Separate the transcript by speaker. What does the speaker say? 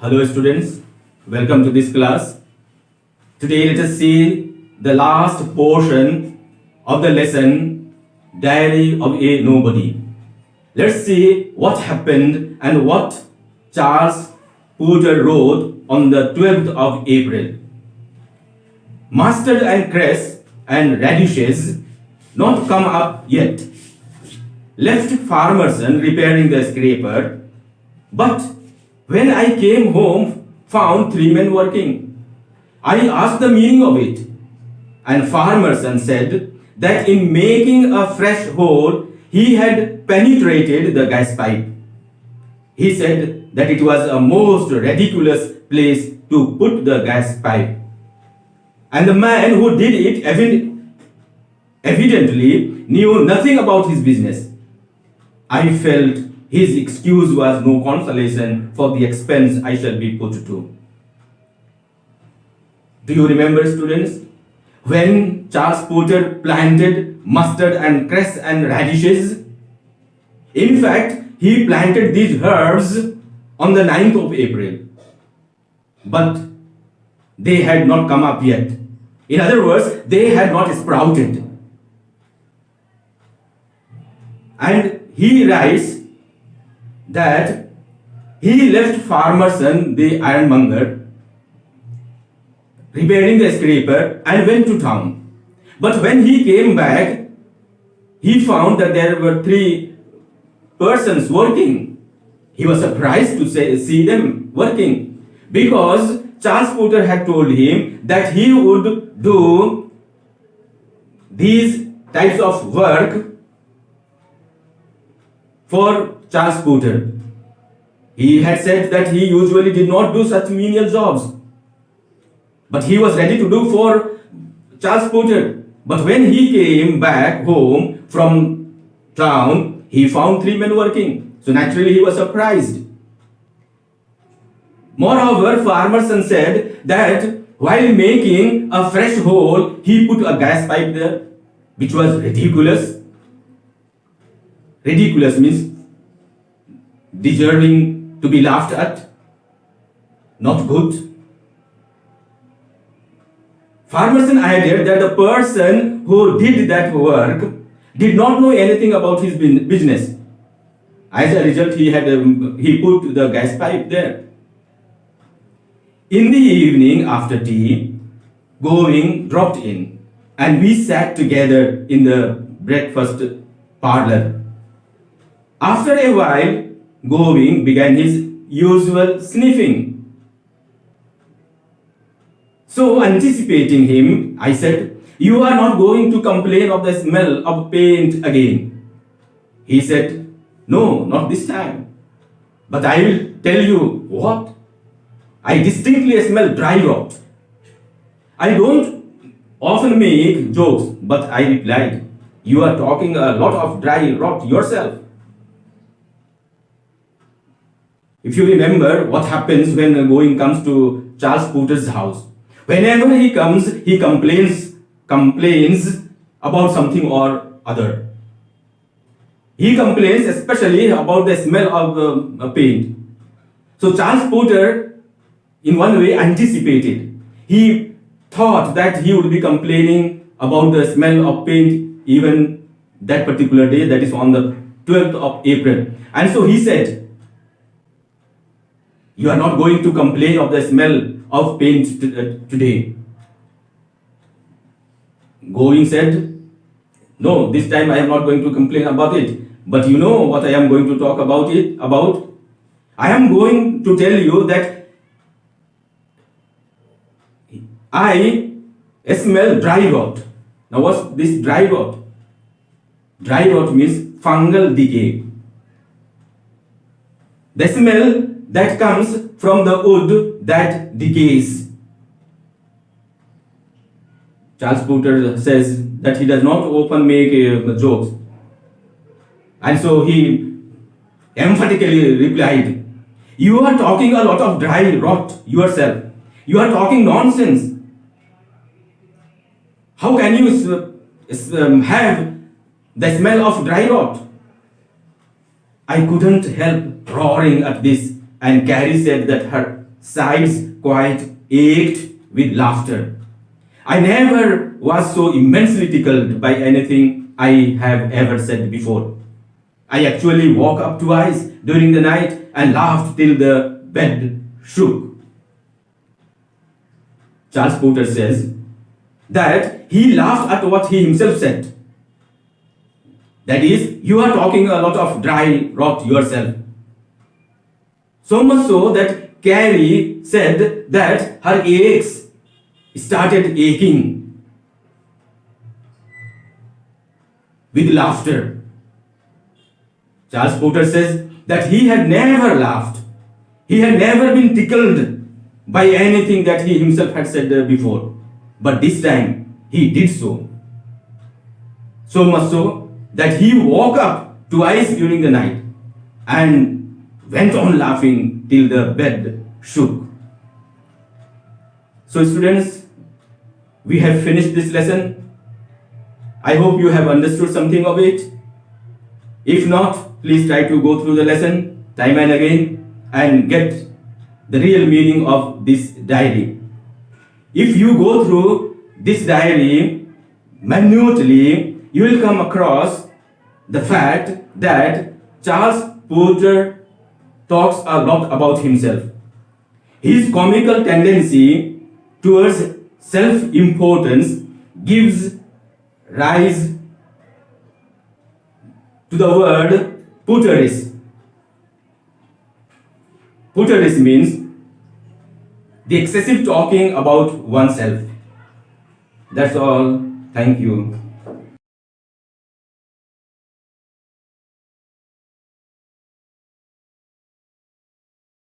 Speaker 1: Hello students, welcome to this class. Today let us see the last portion of the lesson, Diary of a Nobody. Let's see what happened and what Charles Porter wrote on the 12th of April. Mustard and cress and radishes not come up yet. Left farmerson repairing the scraper, but when I came home, found 3 men working. I asked the meaning of it, and farmerson said that in making a fresh hole, he had penetrated the gas pipe. He said that it was a most ridiculous place to put the gas pipe. And the man who did it evidently knew nothing about his business. I felt his excuse was no consolation for the expense I shall be put to. Do you remember, students, when Charles Porter planted mustard and cress and radishes? In fact, he planted these herbs on the 9th of April. But they had not come up yet. In other words, they had not sprouted. And he writes that he left farmerson, the ironmonger, repairing the scraper and went to town. But when he came back, he found that there were 3 persons working. He was surprised to see them working because Charles Porter had told him that he would do these types of work for Charles Porter. He had said that he usually did not do such menial jobs, but he was ready to do for Charles Porter. But when he came back home from town, he found 3 men working. So naturally he was surprised. Moreover, farmerson said that while making a fresh hole, he put a gas pipe there, which was ridiculous. Ridiculous means deserving to be laughed at, not good. Farmerson added that the person who did that work did not know anything about his business. As a result, he put the gas pipe there. In the evening after tea, Going dropped in, and we sat together in the breakfast parlor. After a while, Going began his usual sniffing. So, anticipating him, I said, "You are not going to complain of the smell of paint again." He said, "No, not this time. But I will tell you what. I distinctly smell dry rot." I don't often make jokes, but I replied, "You are talking a lot of dry rot yourself." If you remember what happens when Going comes to Charles Porter's house, whenever he comes, he complains about something or other. He complains especially about the smell of paint. So Charles Porter, in one way, anticipated. He thought that he would be complaining about the smell of paint even that particular day, that is on the 12th of April. And so he said, "You are not going to complain of the smell of paint today." Going said, "No, this time I am not going to complain about it. But you know what I am going to talk about it about? I am going to tell you that I smell dry rot." Now what's this dry rot? Dry rot means fungal decay. The smell that comes from the wood that decays. Charles Porter says that he does not often make jokes. And so he emphatically replied, "You are talking a lot of dry rot yourself. You are talking nonsense. How can you have the smell of dry rot?" I couldn't help roaring at this, and Carrie said that her sides quite ached with laughter. I never was so immensely tickled by anything I have ever said before. I actually woke up twice during the night and laughed till the bed shook. Charles Porter says that he laughed at what he himself said. That is, you are talking a lot of dry rot yourself. So much so that Carrie said that her aches started aching with laughter. Charles Porter says that he had never laughed. He had never been tickled by anything that he himself had said before. But this time he did so. So much so that he woke up twice during the night and went on laughing till the bed shook. So students, we have finished this lesson. I hope you have understood something of it. If not, please try to go through the lesson time and again and get the real meaning of this diary. If you go through this diary minutely, you will come across the fact that Charles Porter talks a lot about himself. His comical tendency towards self-importance gives rise to the word Porterism. Porterism means the excessive talking about oneself. That's all. Thank you.